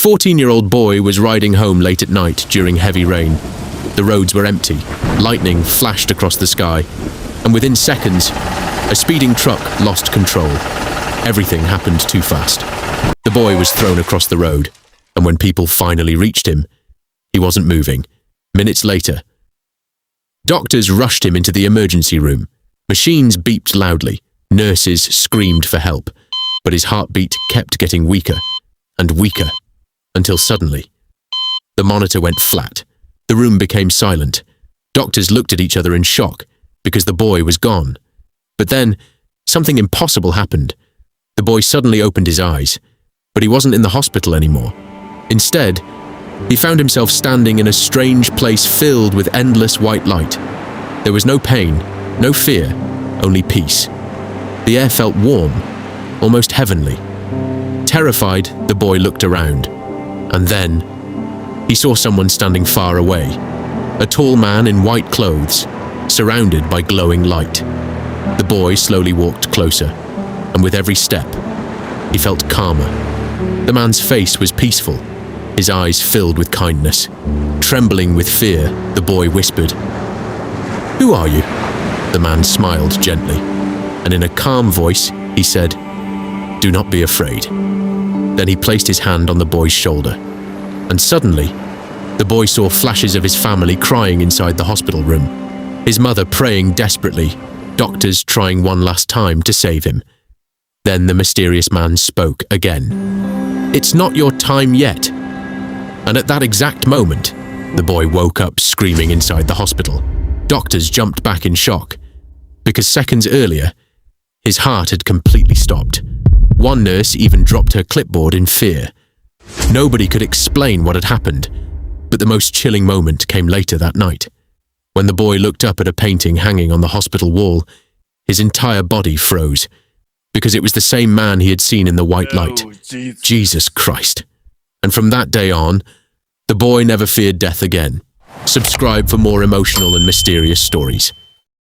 14-year-old boy was riding home late at night during heavy rain. The roads were empty, lightning flashed across the sky, and within seconds, a speeding truck lost control. Everything happened too fast. The boy was thrown across the road, and when people finally reached him, he wasn't moving. Minutes later, doctors rushed him into the emergency room. Machines beeped loudly, nurses screamed for help, but his heartbeat kept getting weaker and weaker until suddenly, the monitor went flat. The room became silent. Doctors looked at each other in shock because the boy was gone. But then, something impossible happened. The boy suddenly opened his eyes, but he wasn't in the hospital anymore. Instead, he found himself standing in a strange place filled with endless white light. There was no pain, no fear, only peace. The air felt warm, almost heavenly. Terrified, the boy looked around, and then he saw someone standing far away, a tall man in white clothes, surrounded by glowing light. The boy slowly walked closer, and with every step, he felt calmer. The man's face was peaceful, his eyes filled with kindness. Trembling with fear, the boy whispered, "Who are you?" The man smiled gently, and in a calm voice, he said, "Do not be afraid." Then he placed his hand on the boy's shoulder, and suddenly, the boy saw flashes of his family crying inside the hospital room, his mother praying desperately, doctors trying one last time to save him. Then the mysterious man spoke again. "It's not your time yet." And at that exact moment, the boy woke up screaming inside the hospital. Doctors jumped back in shock, because seconds earlier, his heart had completely stopped. One nurse even dropped her clipboard in fear. Nobody could explain what had happened, but the most chilling moment came later that night. When the boy looked up at a painting hanging on the hospital wall, his entire body froze, because it was the same man he had seen in the white light. Jesus Christ. And from that day on, the boy never feared death again. Subscribe for more emotional and mysterious stories.